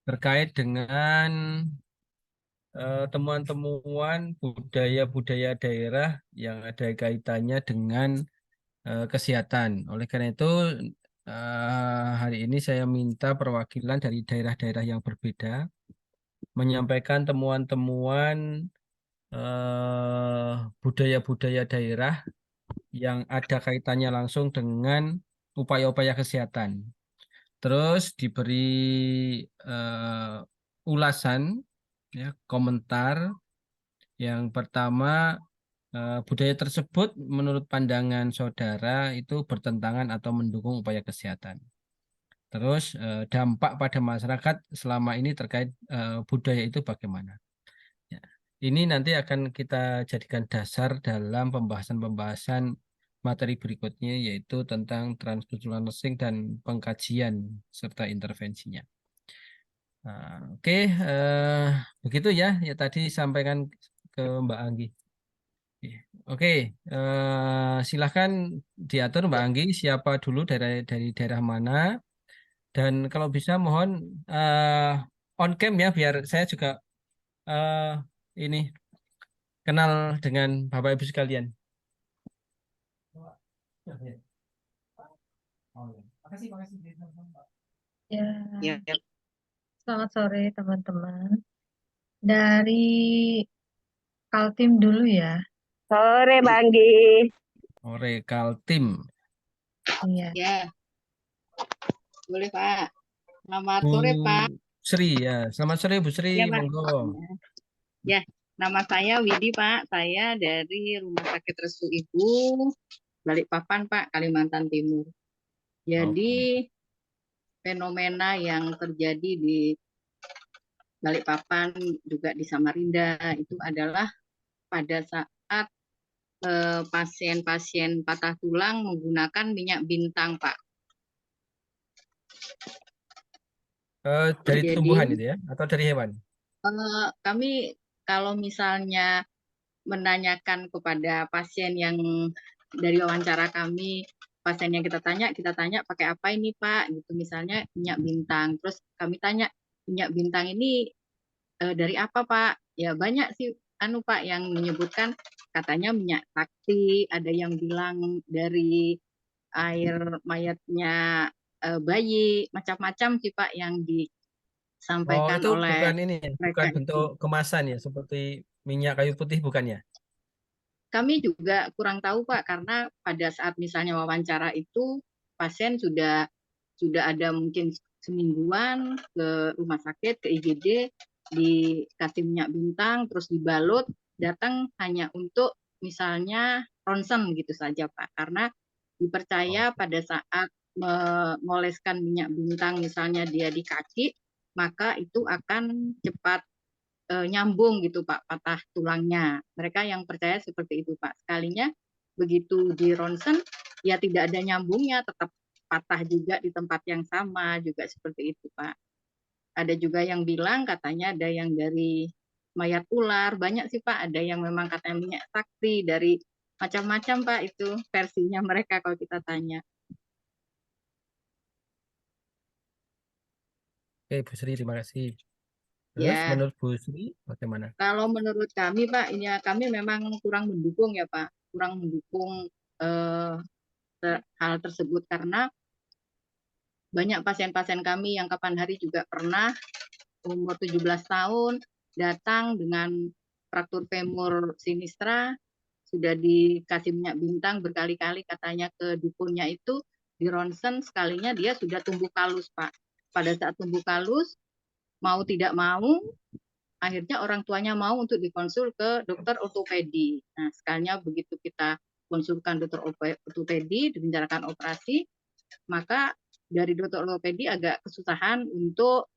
terkait dengan temuan-temuan budaya-budaya daerah yang ada kaitannya dengan kesehatan. Oleh karena itu, hari ini saya minta perwakilan dari daerah-daerah yang berbeda menyampaikan temuan-temuan budaya-budaya daerah yang ada kaitannya langsung dengan upaya-upaya kesehatan. Terus diberi ulasan, ya, komentar. Yang pertama, budaya tersebut menurut pandangan saudara itu bertentangan atau mendukung upaya kesehatan. Terus dampak pada masyarakat selama ini terkait budaya itu bagaimana? Ya. Ini nanti akan kita jadikan dasar dalam pembahasan-pembahasan materi berikutnya, yaitu tentang transcultural nursing dan pengkajian serta intervensinya. Nah, oke, begitu ya. Ya tadi sampaikan ke Mbak Anggi. Oke, silahkan diatur Mbak Anggi siapa dulu dari daerah mana, dan kalau bisa mohon on cam ya biar saya juga eh, ini kenal dengan Bapak Ibu sekalian. Makasih, makasih. Ya, Ya, selamat sore teman-teman. Dari Kaltim dulu ya. Sore Banggi. Ore Kaltim. Iya. Ya, boleh Pak. Selamat Bu sore Pak. Sri ya. Selamat sore Bu Sri, Ya Pak. monggo. Ya, nama saya Widi Pak. Saya dari Rumah Sakit Restu Ibu, Balikpapan Pak, Kalimantan Timur. Jadi Oke. fenomena yang terjadi di Balikpapan juga di Samarinda itu adalah pada saat pasien-pasien patah tulang menggunakan minyak bintang Pak. Dari Jadi tumbuhan itu ya, atau dari hewan? kami kalau misalnya menanyakan kepada pasien yang dari wawancara kami, pasien yang kita tanya pakai apa ini Pak, gitu misalnya minyak bintang. Terus kami tanya minyak bintang ini dari apa Pak? Ya banyak sih anu Pak yang menyebutkan katanya minyak sakti, ada yang bilang dari air mayatnya bayi, macam-macam sih Pak yang Oh, disampaikan itu oleh bukan ini ya, mereka bukan bentuk itu. kemasan ya, seperti minyak kayu putih bukan ya? Kami juga kurang tahu Pak karena pada saat misalnya wawancara itu pasien sudah ada mungkin semingguan ke rumah sakit ke IGD dikasih minyak bintang terus dibalut datang hanya untuk misalnya ronsen gitu saja Pak karena dipercaya Oke. pada saat mengoleskan minyak bintang misalnya dia di kaki maka itu akan cepat nyambung gitu Pak patah tulangnya. Mereka yang percaya seperti itu Pak. Sekalinya begitu di ronsen ya tidak ada nyambungnya, tetap patah juga di tempat yang sama juga seperti itu Pak. Ada juga yang bilang katanya ada yang dari mayat ular, banyak sih Pak. Ada yang memang katanya minyak sakti dari macam-macam Pak itu versinya mereka kalau kita tanya. Oke, Bu Sri, terima kasih. Terus Ya, menurut Bu Sri bagaimana? kalau menurut kami Pak, ya kami memang kurang mendukung ya Pak, kurang mendukung eh, hal tersebut karena banyak pasien-pasien kami yang kapan hari juga pernah umur 17 tahun datang dengan fraktur femur sinistra sudah dikasih minyak bintang berkali-kali katanya ke dukunnya itu di ronsen sekalinya dia sudah tumbuh kalus Pak. Pada saat tumbuh kalus mau tidak mau akhirnya orang tuanya mau untuk dikonsul ke dokter ortopedi. Nah, sekalinya begitu kita konsulkan dokter ortopedi direncanakan operasi, maka dari dokter ortopedi agak kesusahan untuk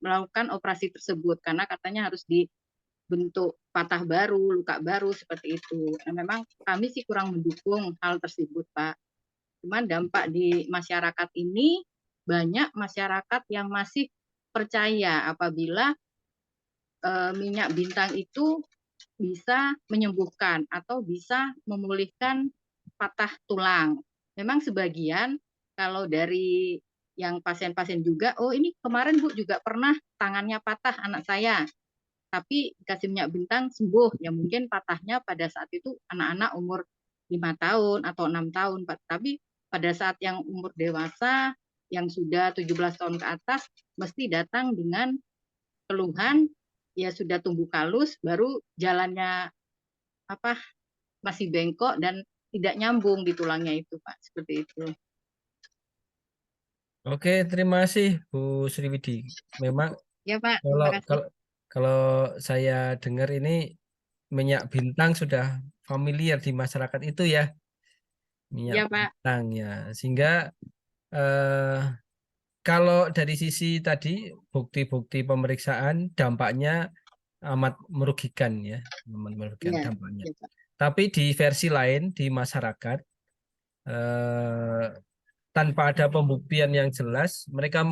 melakukan operasi tersebut karena katanya harus dibentuk patah baru, luka baru seperti itu. Nah, memang kami sih kurang mendukung hal tersebut, Pak. Cuman dampak di masyarakat ini banyak masyarakat yang masih percaya apabila minyak bintang itu bisa menyembuhkan atau bisa memulihkan patah tulang. Memang sebagian kalau dari yang pasien-pasien juga, oh ini kemarin Bu juga pernah tangannya patah anak saya, tapi dikasih minyak bintang sembuh. Ya mungkin patahnya pada saat itu anak-anak umur 5 tahun atau 6 tahun, Pak. Tapi pada saat yang umur dewasa, yang sudah 17 tahun ke atas, mesti datang dengan keluhan, ya sudah tumbuh kalus, baru jalannya apa masih bengkok dan tidak nyambung di tulangnya itu, Pak. Seperti itu. Oke, terima kasih Bu Sriwidi. Memang Ya, Pak. kalau Terima kasih. kalau kalau saya dengar ini minyak bintang sudah familiar di masyarakat itu ya, minyak Ya, Pak. bintang ya. Sehingga eh, kalau dari sisi tadi bukti-bukti pemeriksaan dampaknya amat merugikan ya, amat merugikan Ya, dampaknya. ya, Pak. Tapi di versi lain di masyarakat eh, tanpa ada pembuktian yang jelas, mereka Ya,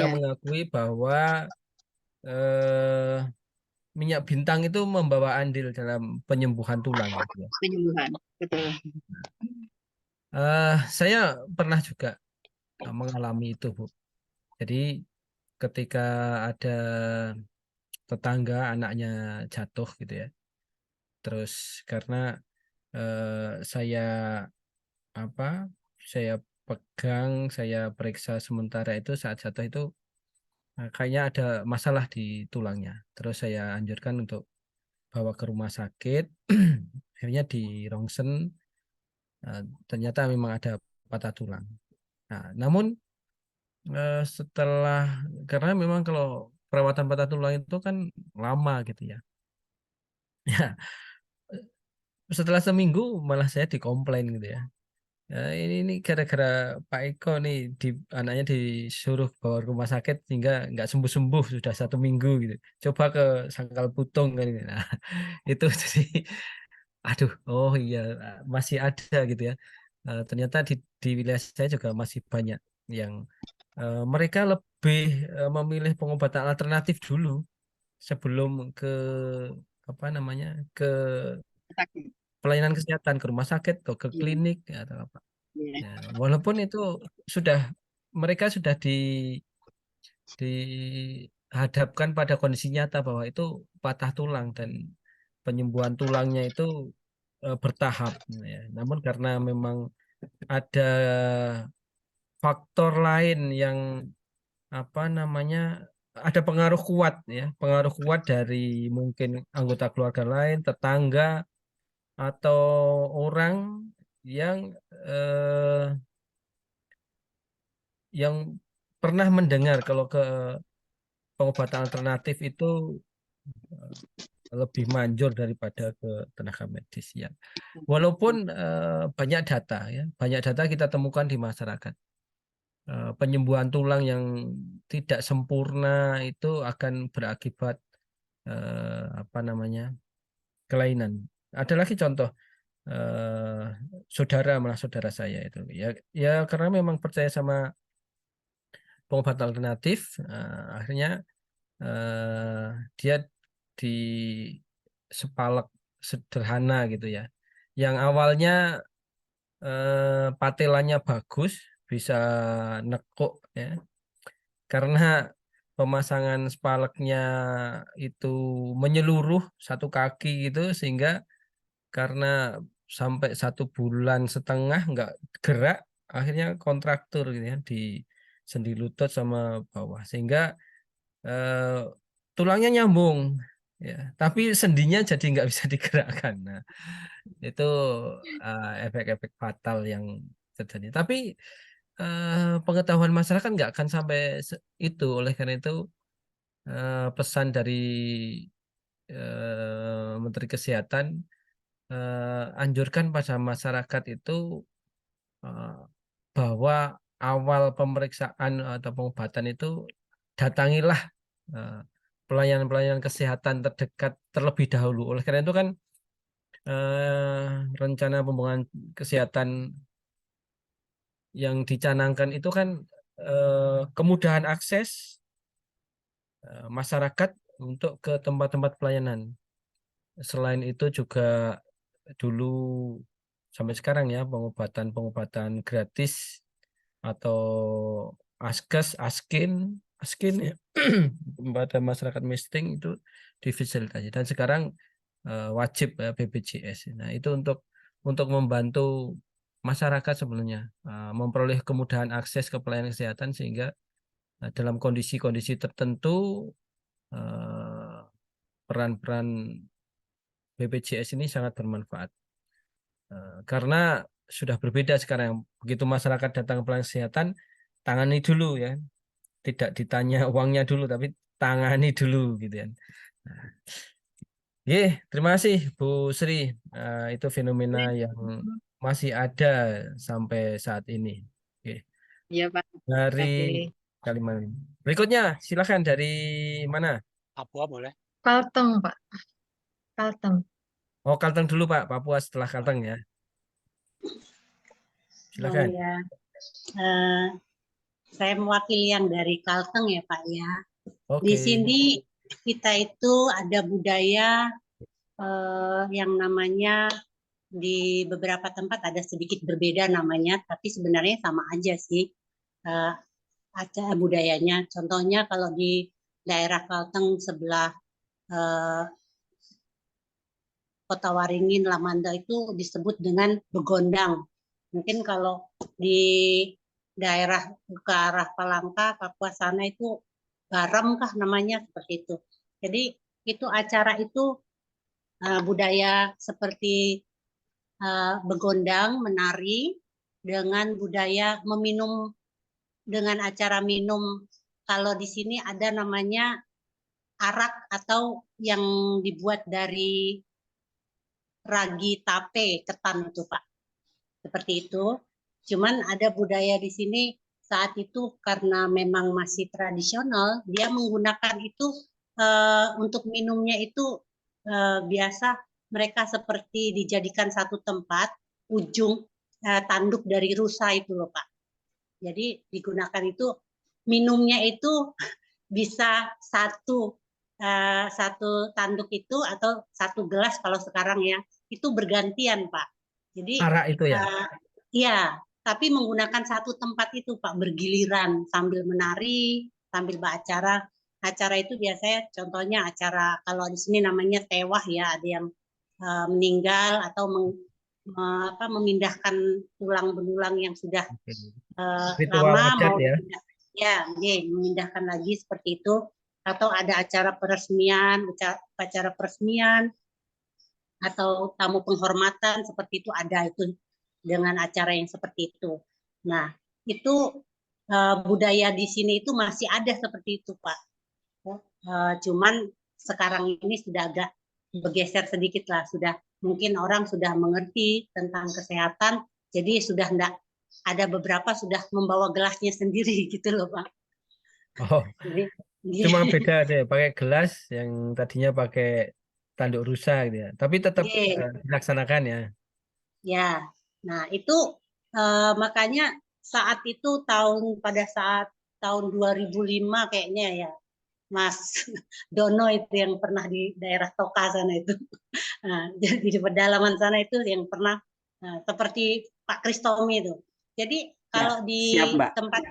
mengakui bahwa eh, minyak bintang itu membawa andil dalam penyembuhan tulang. Gitu ya. penyembuhan. Betul. Saya pernah juga mengalami itu, Bu. Jadi ketika ada tetangga anaknya jatuh gitu ya, terus karena saya apa, saya pegang, saya periksa sementara itu saat jatuh itu kayaknya ada masalah di tulangnya. Terus saya anjurkan untuk bawa ke rumah sakit. Akhirnya di rongsen, ternyata memang ada patah tulang. Nah, namun setelah karena memang kalau perawatan patah tulang itu kan lama gitu ya. Ya, setelah seminggu malah saya dikomplain gitu ya. Ya, ini gara-gara Pak Eko nih anaknya disuruh bawa ke rumah sakit sehingga nggak sembuh-sembuh sudah 1 minggu gitu. Coba ke Sangkal Putung kan gitu. Nah, itu jadi aduh, oh iya masih ada gitu ya. Ternyata di wilayah saya juga masih banyak yang mereka lebih memilih pengobatan alternatif dulu sebelum ke apa namanya ke Sakit. pelayanan kesehatan ke rumah sakit atau ke Ya, klinik ya, atau apa. ya. Ya, walaupun itu sudah mereka sudah dihadapkan pada kondisi nyata bahwa itu patah tulang dan penyembuhan tulangnya itu bertahap ya. Namun karena memang ada faktor lain yang apa namanya ada pengaruh kuat dari mungkin anggota keluarga lain, tetangga atau orang yang eh, yang pernah mendengar kalau ke pengobatan alternatif itu lebih manjur daripada ke tenaga medis ya. Walaupun banyak data kita temukan di masyarakat. Penyembuhan tulang yang tidak sempurna itu akan berakibat apa namanya kelainan. Ada lagi contoh eh, malah saudara saya itu ya ya karena memang percaya sama pengobatan alternatif, akhirnya eh, dia di sepalak sederhana gitu ya. Yang awalnya patelannya bagus, bisa nekuk ya. Karena pemasangan spaleknya itu menyeluruh satu kaki gitu sehingga karena sampai 1,5 bulan nggak gerak, akhirnya kontraktur gitu ya di sendi lutut sama bawah sehingga eh, tulangnya nyambung ya tapi sendinya jadi nggak bisa digerakkan. Nah itu efek-efek fatal yang terjadi tapi pengetahuan masyarakat nggak akan sampai itu. Oleh karena itu pesan dari Menteri Kesehatan anjurkan pada masyarakat itu eh, bahwa awal pemeriksaan atau pengobatan itu datangilah eh, pelayanan-pelayanan kesehatan terdekat terlebih dahulu. Oleh karena itu kan rencana pembangunan kesehatan yang dicanangkan itu kan kemudahan akses masyarakat untuk ke tempat-tempat pelayanan. Selain itu juga dulu sampai sekarang ya pengobatan-pengobatan gratis atau askes, askin ya, pada masyarakat misting itu difasilitasi. Dan sekarang wajib ya, BPJS. Nah, itu untuk membantu masyarakat sebenarnya memperoleh kemudahan akses ke pelayanan kesehatan sehingga dalam kondisi-kondisi tertentu peran-peran BPJS ini sangat bermanfaat. Karena sudah berbeda sekarang. Begitu masyarakat datang ke pelayanan kesehatan, tangani dulu ya. Tidak ditanya uangnya dulu, tapi tangani dulu gitu ya. Nah, terima kasih Bu Sri. Itu fenomena yang masih ada sampai saat ini. Oke. Iya Pak. Dari Oke. Kalimantan. Berikutnya, silakan dari mana? Papua boleh. Kalteng, Pak. Kalteng. Oh, Kalteng dulu Pak. Papua setelah Kalteng ya. Silakan. Oh ya, saya mewakili yang dari Kalteng ya Pak ya. Oke. Di sini kita itu ada budaya yang namanya di beberapa tempat ada sedikit berbeda namanya, tapi sebenarnya sama aja sih budayanya. Contohnya kalau di daerah Kalteng sebelah Kota Waringin, Lamanda itu disebut dengan begondang. Mungkin kalau di daerah ke arah Palangka, Papua sana itu garam kah namanya, seperti itu. Jadi itu acara itu budaya seperti begondang, menari, dengan budaya meminum, dengan acara minum. Kalau di sini ada namanya arak atau yang dibuat dari ragi tape, ketan itu Pak. Seperti itu. Cuman ada budaya di sini saat itu karena memang masih tradisional, dia menggunakan itu untuk minumnya itu biasa mereka seperti dijadikan satu tempat, ujung tanduk dari rusa itu loh Pak. Jadi digunakan itu, minumnya itu bisa satu tanduk itu atau satu gelas kalau sekarang ya, itu bergantian Pak. Jadi arak itu ya? Iya, tapi menggunakan satu tempat itu Pak, bergiliran sambil menari, sambil beracara. Acara itu biasanya contohnya acara kalau di sini namanya tewah ya, ada yang meninggal atau memindahkan tulang belulang yang sudah lama mau ya, memindahkan lagi seperti itu. Atau ada acara peresmian atau tamu penghormatan seperti itu, ada itu dengan acara yang seperti itu. Nah, itu budaya di sini itu masih ada seperti itu Pak. Cuman sekarang ini sudah agak bergeser sedikit lah, sudah mungkin orang sudah mengerti tentang kesehatan, jadi sudah enggak, ada beberapa sudah membawa gelasnya sendiri gitu loh Pak. Oh, cuma beda deh, pakai gelas yang tadinya pakai tanduk rusa gitu ya, tapi tetap dilaksanakan ya. Ya, nah itu makanya saat itu pada saat tahun 2005 kayaknya ya, Mas Dono itu yang pernah di daerah Toka sana itu, jadi di pedalaman sana itu yang pernah seperti Pak Kristomi itu. Jadi kalau di tempat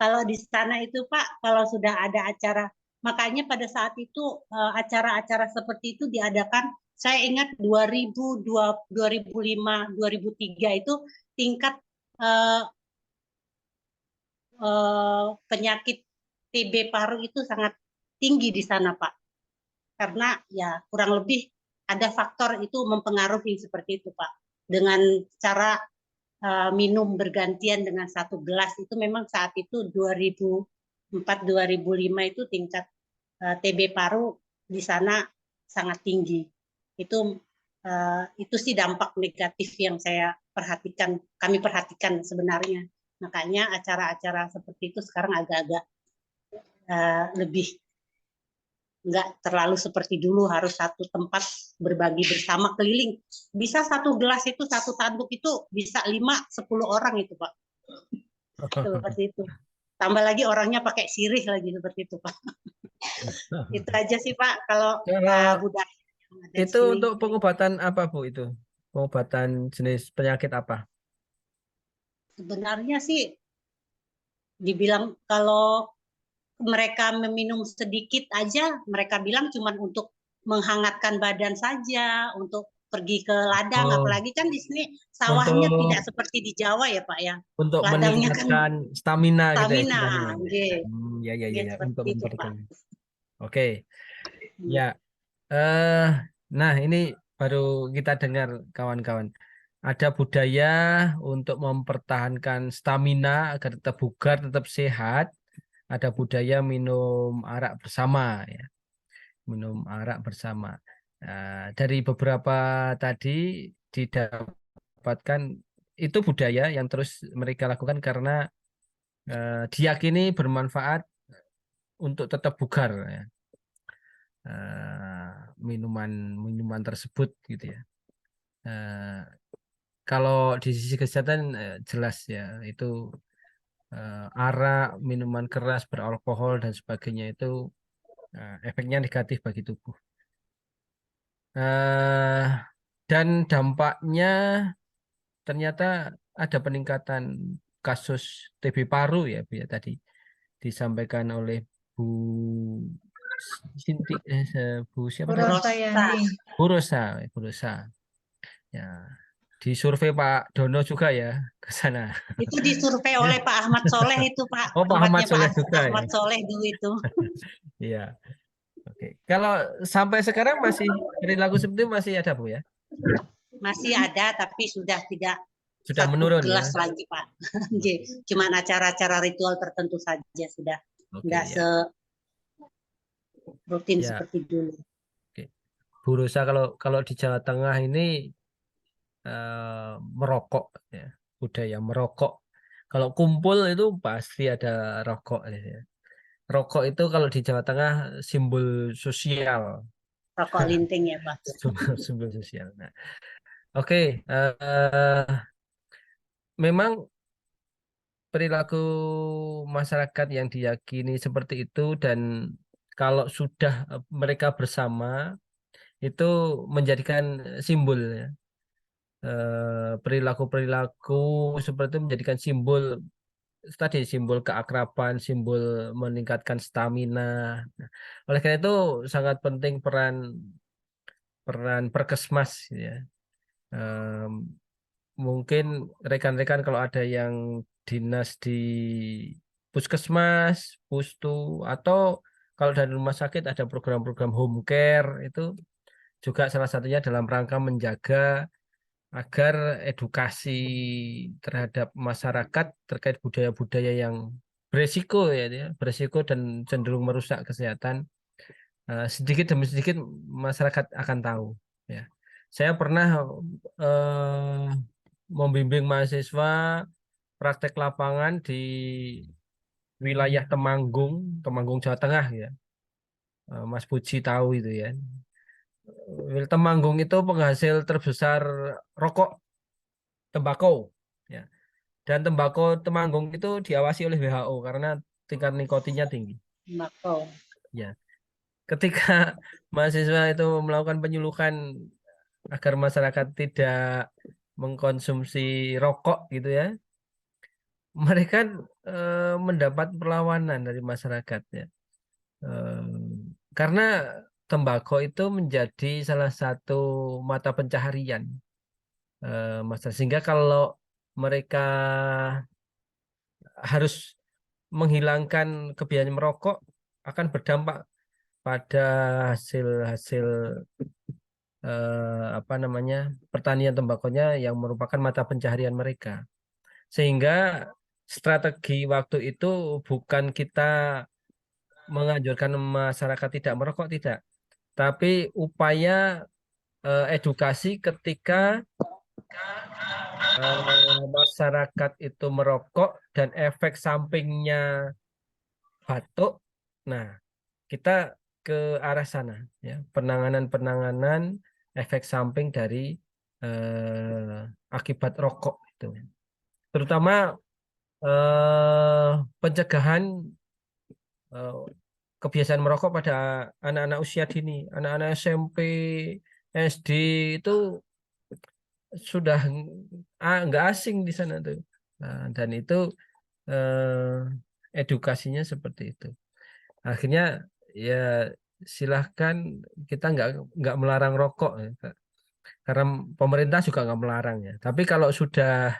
kalau di sana itu Pak, kalau sudah ada acara, makanya pada saat itu acara-acara seperti itu diadakan. Saya ingat 2005, 2003 itu tingkat penyakit TB paru itu sangat tinggi di sana Pak. Karena ya kurang lebih ada faktor itu mempengaruhi seperti itu Pak. Dengan cara minum bergantian dengan satu gelas itu memang saat itu 2004-2005 itu tingkat TB paru di sana sangat tinggi. Itu sih dampak negatif yang kami perhatikan sebenarnya. Makanya acara-acara seperti itu sekarang agak-agak lebih nggak terlalu seperti dulu harus satu tempat berbagi bersama keliling. Bisa satu gelas itu, satu tanduk itu bisa 5-10 orang itu Pak. Seperti itu. Tambah lagi orangnya pakai sirih lagi seperti itu Pak. Itu aja sih Pak kalau budaya. Itu untuk pengobatan apa Bu itu? Pengobatan jenis penyakit apa? Sebenarnya sih dibilang kalau mereka meminum sedikit aja, mereka bilang cuma untuk menghangatkan badan saja, untuk pergi ke ladang, Oh, apalagi kan di sini sawahnya untuk tidak seperti di Jawa ya Pak ya. untuk Ladangnya kan meningkatkan stamina gitu ya stamina, istilahnya. nggih, Ya ya ya nggih ya seperti untuk itu Pak. memberikan. Oke. Ya. Eh nah ini baru kita dengar kawan-kawan. Ada budaya untuk mempertahankan stamina agar tetap bugar, tetap sehat. Ada budaya minum arak bersama ya. Minum arak bersama. Dari beberapa tadi didapatkan itu budaya yang terus mereka lakukan karena diyakini bermanfaat untuk tetap bugar ya. Minuman tersebut gitu ya. Eh, Kalau di sisi kesehatan jelas ya itu arak, minuman keras beralkohol dan sebagainya itu efeknya negatif bagi tubuh. Eh, dan dampaknya ternyata ada peningkatan kasus TB paru ya, Bu ya tadi disampaikan oleh Bu Sinti, Bu siapa Bu tadi? Rosayani. Bu Rosa, Bu Rosa. Ya, di survei Pak Dono juga ya ke sana. Itu disurvei oleh Pak Ahmad Soleh itu Pak, Oh, Pak Ahmad tempatnya Pak Soleh juga ya. Ahmad Soleh dulu itu. Iya, oke. Kalau sampai sekarang masih perilaku seperti itu masih ada Bu ya? Masih ada tapi sudah tidak Sudah satu menurun ya. gelas lagi Pak. Nggih, cuman acara-acara ritual tertentu saja sudah Oke tidak ya. serutin Ya, seperti dulu. oke. Bu Rosa kalau di Jawa Tengah ini merokok ya, budaya merokok. Kalau kumpul itu pasti ada rokok ya. Rokok itu kalau di Jawa Tengah simbol sosial, Rokok linting ya Pak. simbol sosial. Nah, oke, memang perilaku masyarakat yang diyakini seperti itu dan kalau sudah mereka bersama itu menjadikan simbol ya. Perilaku-perilaku seperti itu menjadikan simbol tadi simbol keakraban, simbol meningkatkan stamina. Nah, oleh karena itu sangat penting peran peran Perkesmas ya. Em, Mungkin rekan-rekan kalau ada yang dinas di puskesmas, pustu, atau kalau dari rumah sakit ada program-program home care itu juga salah satunya dalam rangka menjaga agar edukasi terhadap masyarakat terkait budaya-budaya yang beresiko ya, beresiko dan cenderung merusak kesehatan sedikit demi sedikit masyarakat akan tahu ya. Saya pernah eh, membimbing mahasiswa praktek lapangan di wilayah Temanggung, Jawa Tengah ya. Mas Puji tahu itu ya. Temanggung itu penghasil terbesar rokok tembakau ya. Dan tembakau Temanggung itu diawasi oleh WHO karena tingkat nikotinnya tinggi. Tembakau. Ya, ketika mahasiswa itu melakukan penyuluhan agar masyarakat tidak mengkonsumsi rokok gitu ya, mereka mendapat perlawanan dari masyarakat ya. Karena tembakau itu menjadi salah satu mata pencaharian masyarakat. Sehingga kalau mereka harus menghilangkan kebiasaan merokok akan berdampak pada hasil-hasil apa namanya pertanian tembakonya yang merupakan mata pencaharian mereka. Sehingga strategi waktu itu bukan kita menganjurkan masyarakat tidak merokok, tidak. Tapi upaya edukasi ketika masyarakat itu merokok dan efek sampingnya batuk. Nah, kita ke arah sana ya, penanganan-penanganan efek samping dari akibat rokok itu. Terutama pencegahan eh, kebiasaan merokok pada anak-anak usia dini, anak-anak SMP, SD itu sudah nggak asing di sana tuh. Nah, dan itu eh, edukasinya seperti itu. Akhirnya ya silahkan, kita nggak melarang rokok ya, karena pemerintah juga nggak melarang ya. Tapi kalau sudah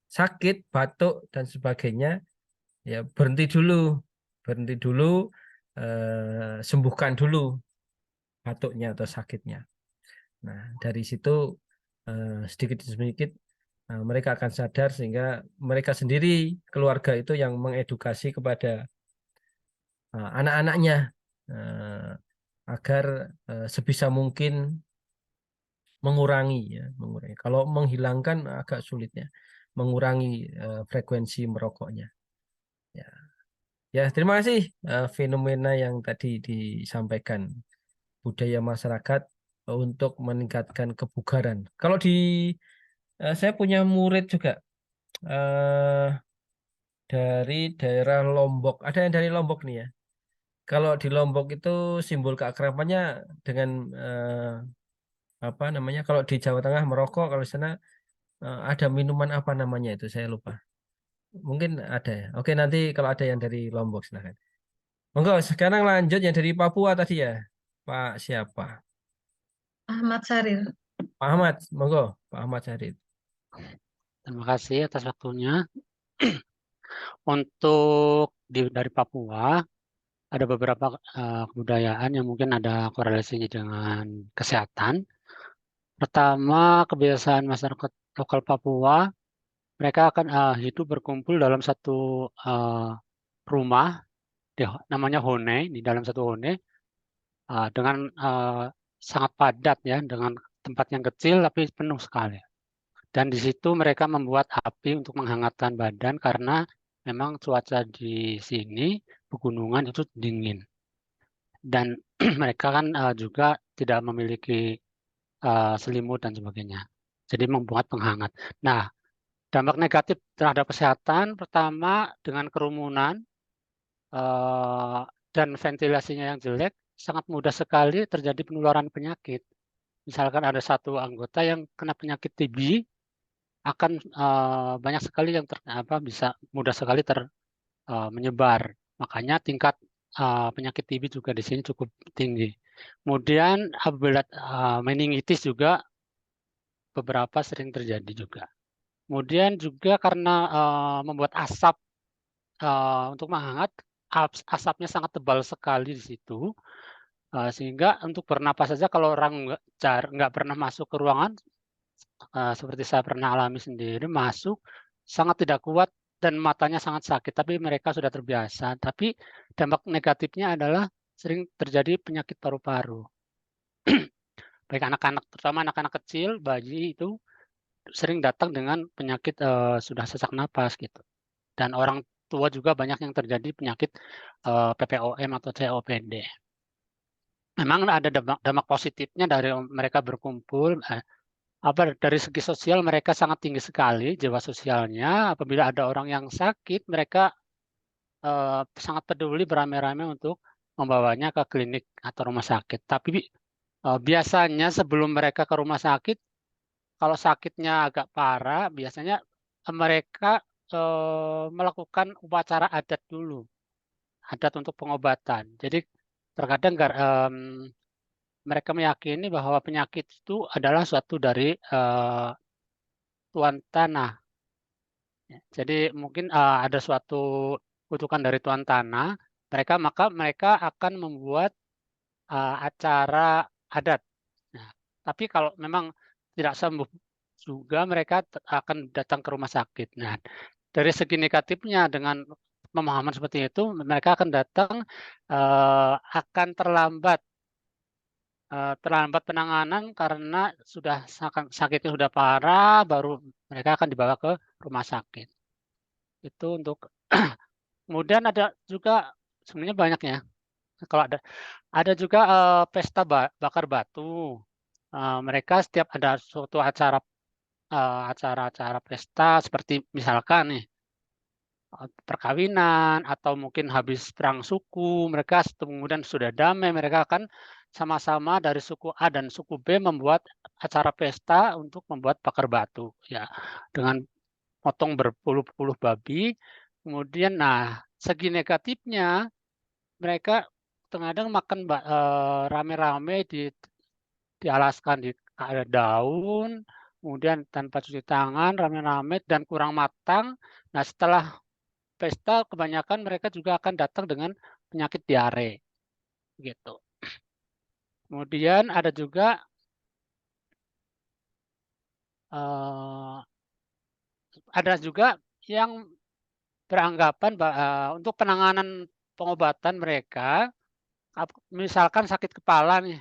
sakit, batuk dan sebagainya, ya berhenti dulu, sembuhkan dulu batuknya atau sakitnya. Nah, dari situ sedikit demi sedikit mereka akan sadar, sehingga mereka sendiri, keluarga itu yang mengedukasi kepada anak-anaknya agar sebisa mungkin mengurangi ya, mengurangi. Kalau menghilangkan agak sulitnya, mengurangi frekuensi merokoknya. Ya, ya terima kasih fenomena yang tadi disampaikan, budaya masyarakat untuk meningkatkan kebugaran. Kalau saya punya murid juga dari daerah Lombok. Ada yang dari Lombok nih ya. Kalau di Lombok itu simbol keakrabannya dengan apa namanya? Kalau di Jawa Tengah merokok, kalau di sana ada minuman apa namanya itu saya lupa. Mungkin ada ya. Oke, nanti kalau ada yang dari Lombok silahkan. Monggo, sekarang lanjut yang dari Papua tadi ya. Pak siapa? Ahmad Sarir. Pak Ahmad, monggo, Pak Ahmad Syarif. Terima kasih atas waktunya. Untuk dari Papua, ada beberapa kebudayaan yang mungkin ada korelasinya dengan kesehatan. Pertama, kebiasaan masyarakat lokal Papua, mereka akan hidup berkumpul dalam satu rumah, namanya hone, di dalam satu hone, dengan sangat padat ya, dengan tempat yang kecil tapi penuh sekali. Dan di situ mereka membuat api untuk menghangatkan badan karena memang cuaca di sini pegunungan itu dingin. Dan mereka kan juga tidak memiliki selimut dan sebagainya. Jadi membuat penghangat. Nah, dampak negatif terhadap kesehatan pertama dengan kerumunan dan ventilasinya yang jelek, sangat mudah sekali terjadi penularan penyakit. Misalkan ada satu anggota yang kena penyakit TB, akan banyak sekali yang bisa mudah sekali menyebar. Makanya tingkat penyakit TB juga di sini cukup tinggi. Kemudian apabila meningitis juga beberapa sering terjadi juga. Kemudian juga karena membuat asap untuk menghangat, asapnya sangat tebal sekali di situ, sehingga untuk bernapas saja kalau orang nggak pernah masuk ke ruangan, seperti saya pernah alami sendiri, masuk sangat tidak kuat dan matanya sangat sakit, tapi mereka sudah terbiasa. Tapi dampak negatifnya adalah sering terjadi penyakit paru-paru. Baik anak-anak, terutama anak-anak kecil, bayi itu sering datang dengan penyakit sudah sesak napas gitu. Dan orang tua juga banyak yang terjadi penyakit PPOM atau COPD. Memang ada dampak positifnya dari mereka berkumpul. Dari segi sosial mereka sangat tinggi sekali jiwa sosialnya. Apabila ada orang yang sakit, mereka sangat peduli beramai-ramai untuk membawanya ke klinik atau rumah sakit. Tapi biasanya sebelum mereka ke rumah sakit, kalau sakitnya agak parah, biasanya mereka melakukan upacara adat dulu, adat untuk pengobatan. Jadi terkadang mereka meyakini bahwa penyakit itu adalah suatu dari Tuan Tanah. Jadi mungkin ada suatu kutukan dari Tuan Tanah, maka mereka akan membuat acara adat. Nah, tapi kalau memang tidak sembuh juga, mereka akan datang ke rumah sakit. Nah, dari segi negatifnya dengan pemahaman seperti itu, mereka akan datang akan terlambat penanganan karena sudah sakitnya sudah parah, baru mereka akan dibawa ke rumah sakit. Itu untuk kemudian ada juga sebenarnya banyak ya. Kalau ada juga pesta bakar batu. Mereka setiap ada suatu acara pesta seperti misalkan nih perkawinan atau mungkin habis perang suku, mereka kemudian sudah damai, mereka akan sama-sama dari suku A dan suku B membuat acara pesta untuk membuat bakar batu ya, dengan potong berpuluh-puluh babi, Kemudian, nah, segi negatifnya mereka kadang makan rame-rame dialaskan di ada daun, kemudian tanpa cuci tangan, rame-rame dan kurang matang. Nah, setelah pesta kebanyakan mereka juga akan datang dengan penyakit diare, gitu. Kemudian ada juga yang beranggapan untuk penanganan pengobatan mereka, misalkan sakit kepala nih,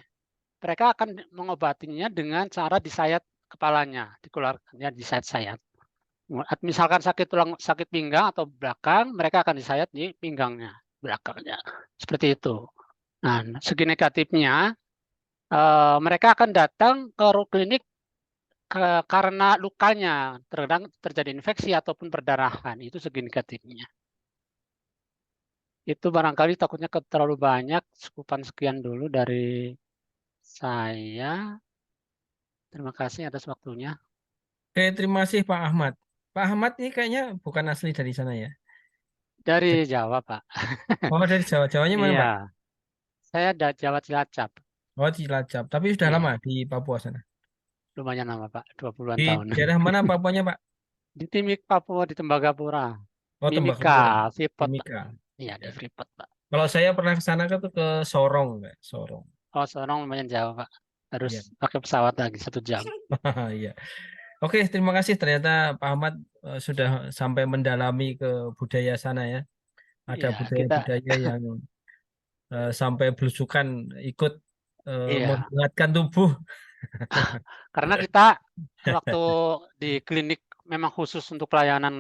mereka akan mengobatinya dengan cara disayat kepalanya, dikeluarkannya disayat-sayat. Misalkan sakit pinggang atau belakang, mereka akan disayat di pinggangnya, belakangnya, seperti itu. Nah, segi negatifnya, mereka akan datang ke klinik karena lukanya, terkadang terjadi infeksi ataupun perdarahan, itu segi negatifnya. Itu barangkali takutnya terlalu banyak, cukupan sekian dulu dari saya. Terima kasih atas waktunya. Oke, terima kasih Pak Ahmad. Pak Ahmad ini kayaknya bukan asli dari sana ya? Dari Jawa, Pak. Oh, dari Jawa. Jawanya mana, Pak? Iya, saya dari Jawa Cilacap. Oh, Cilacap. Tapi sudah Iya, lama di Papua sana. lumayan lama, Pak. 20-an Di tahun. daerah mana Papuanya, Pak? Di Timik, Papua, di Tembagapura. Oh, Tembagapura. Mimika, Freeport, Pak. Timika. Iya, di Freeport, Pak. Kalau saya pernah ke sana ke Sorong, Pak. Sorong. Oh, Sorong lumayan jauh, Pak. Harus Iya. pakai pesawat lagi 1 jam. Iya. Oke, terima kasih. Ternyata Pak Ahmad sudah sampai mendalami ke budaya sana ya. Ada Iya, budaya-budaya yang sampai belusukan ikut iya. menghangatkan tubuh. Karena kita waktu di klinik memang khusus untuk pelayanan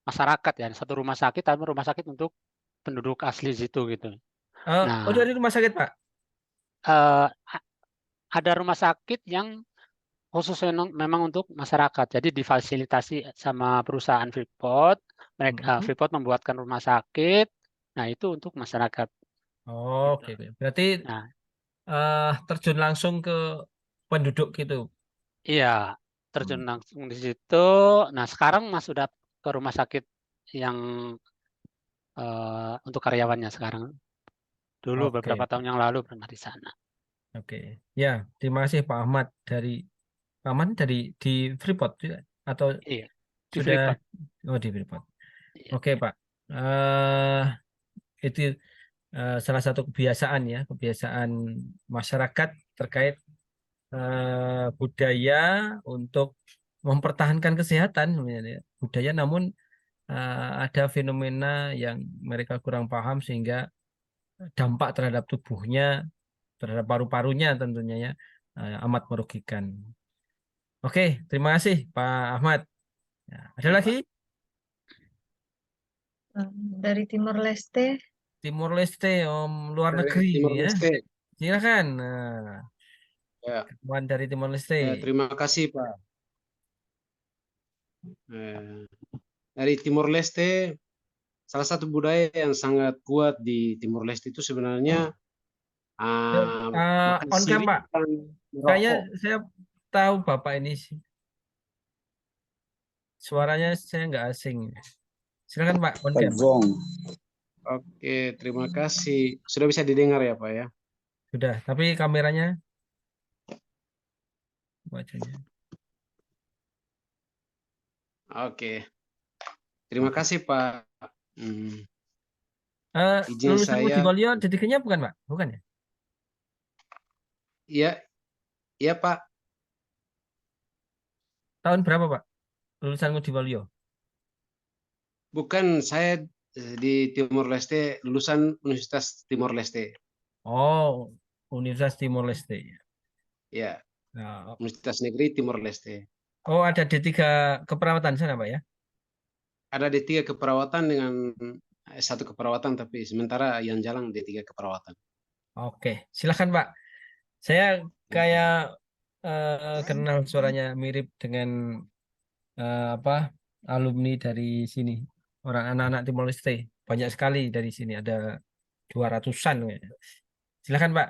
masyarakat ya, satu rumah sakit, tapi rumah sakit untuk penduduk asli situ gitu. Oh, Nah, dari rumah sakit, Pak? ada rumah sakit yang khusus memang untuk masyarakat. Jadi difasilitasi sama perusahaan Freeport. Mereka Freeport membuatkan rumah sakit. Nah, itu untuk masyarakat. Oh, oke. Berarti Nah, terjun langsung ke penduduk gitu. iya, terjun langsung di situ. Nah, sekarang Mas sudah ke rumah sakit yang untuk karyawannya sekarang. Dulu Oke, beberapa tahun yang lalu pernah di sana. oke. Ya, terima kasih Pak Ahmad dari di Freeport atau Iya, di sudah Freeport. di Freeport. Iya. Oke, Pak. Itu salah satu kebiasaan masyarakat terkait budaya untuk mempertahankan kesehatan sebenarnya. Budaya namun ada fenomena yang mereka kurang paham sehingga dampak terhadap tubuhnya, terhadap paru-parunya tentunya ya amat merugikan. Oke, terima kasih Pak Ahmad. Ya, ada Iya, lagi? Dari Timor Leste. Timor Leste, luar Dari negeri Timor ya. Leste. Silakan. Nah, Ya, kawan dari Timor Leste. terima kasih Pak. Dari Timor Leste, salah satu budaya yang sangat kuat di Timor Leste itu sebenarnya makan On cam sirih Pak. dan Kayaknya merokok. saya tahu Bapak ini suaranya saya nggak asing. Silakan Pak, on cam. Oke, terima kasih. Sudah bisa didengar ya Pak ya? Sudah, tapi kameranya wajahnya. Oke, terima kasih Pak. Izin Lulusan Ngudi saya. Waluyo D3-nya bukan Pak? Bukan ya? Iya, iya Pak. Tahun berapa Pak? Lulusan Ngudi Waluyo? Bukan, saya di Timor Leste, lulusan Universitas Timor Leste. Oh, Universitas Timor Leste. Ya, Nah, Universitas Negeri Timor Leste. oh, ada D3 keperawatan sana Pak ya? Ada D3 keperawatan dengan S1 keperawatan, tapi sementara yang jalan D3 keperawatan. Oke, silakan Pak. Saya kayak kenal suaranya mirip dengan alumni dari sini. Orang anak-anak Timor Leste. Banyak sekali dari sini. Ada 200-an. Silakan Pak.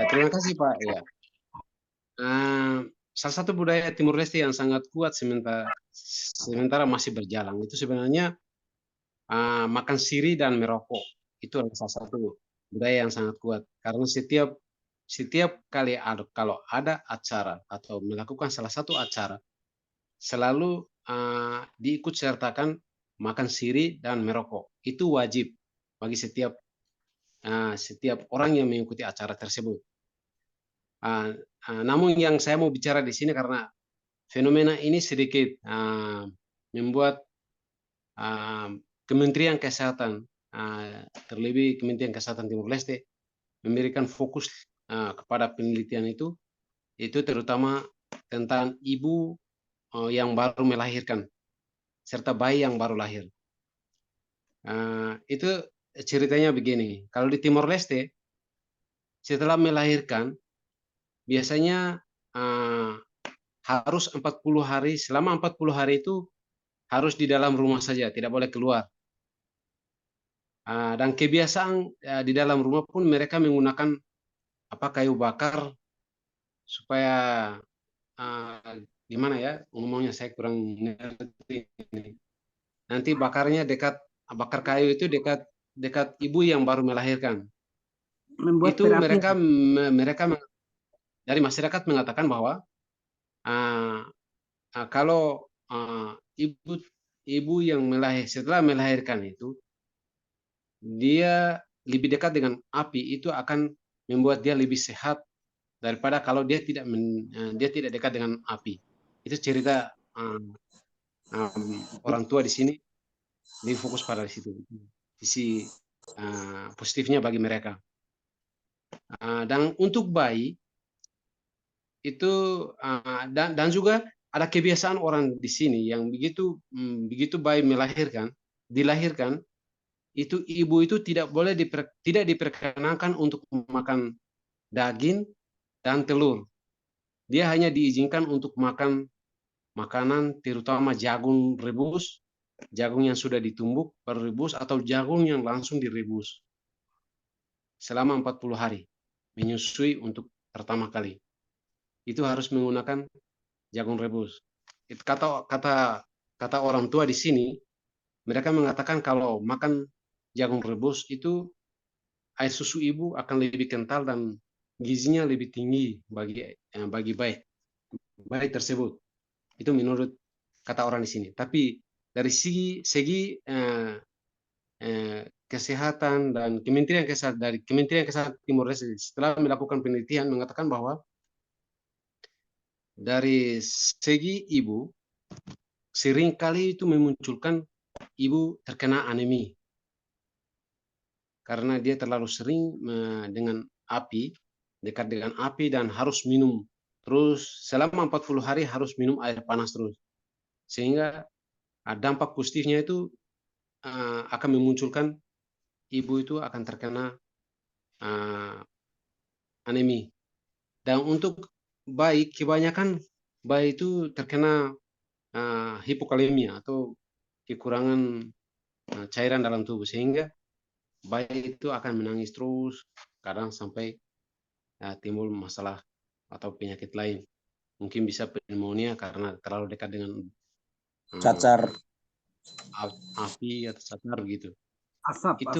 Terima kasih Pak. Ya. Salah satu budaya Timor Leste yang sangat kuat sementara masih berjalan itu sebenarnya makan siri dan merokok. Itu adalah salah satu budaya yang sangat kuat. Karena setiap kali kalau ada acara atau melakukan salah satu acara, selalu diikut sertakan makan siri dan merokok. Itu wajib bagi setiap orang yang mengikuti acara tersebut. Namun yang saya mau bicara di sini karena fenomena ini sedikit membuat Kementerian Kesehatan, terlebih Kementerian Kesehatan Timur Leste, memberikan fokus kepada penelitian itu terutama tentang ibu yang baru melahirkan serta bayi yang baru lahir. Itu ceritanya begini, kalau di Timor Leste setelah melahirkan biasanya harus 40 hari, selama 40 hari itu harus di dalam rumah saja, tidak boleh keluar. Dan kebiasaan di dalam rumah pun mereka menggunakan kayu bakar supaya gimana ya, umumnya saya kurang ngerti ini. Nanti bakarnya bakar kayu itu dekat ibu yang baru melahirkan. Membuat Itu terapi. mereka dari masyarakat mengatakan bahwa kalau ibu yang setelah melahirkan itu dia lebih dekat dengan api, itu akan membuat dia lebih sehat daripada kalau dia tidak dekat dengan api. Itu cerita orang tua di sini lebih fokus pada situ, sisi positifnya bagi mereka. Dan untuk bayi itu dan juga ada kebiasaan orang di sini yang begitu bayi dilahirkan, itu ibu itu tidak diperkenankan untuk makan daging dan telur. Dia hanya diizinkan untuk makan makanan terutama jagung rebus, jagung yang sudah ditumbuk baru rebus, atau jagung yang langsung direbus selama 40 hari menyusui untuk pertama kali. Itu harus menggunakan jagung rebus. Kata orang tua di sini, mereka mengatakan kalau makan jagung rebus itu air susu ibu akan lebih kental dan gizinya lebih tinggi bagi bayi tersebut. Itu menurut kata orang di sini. Tapi dari segi kesehatan dan Kementerian Kesehatan Timor Leste setelah melakukan penelitian mengatakan bahwa dari segi ibu seringkali itu memunculkan ibu terkena anemi karena dia terlalu sering dekat dengan api dan harus minum terus selama 40 hari harus minum air panas terus, sehingga dampak positifnya itu akan memunculkan ibu itu akan terkena anemi. Dan untuk bayi, kebanyakan bayi itu terkena hipokalemia atau kekurangan cairan dalam tubuh, sehingga bayi itu akan menangis terus, kadang sampai timbul masalah atau penyakit lain. Mungkin bisa pneumonia karena terlalu dekat dengan cacar api atau cacar gitu. asap. Itu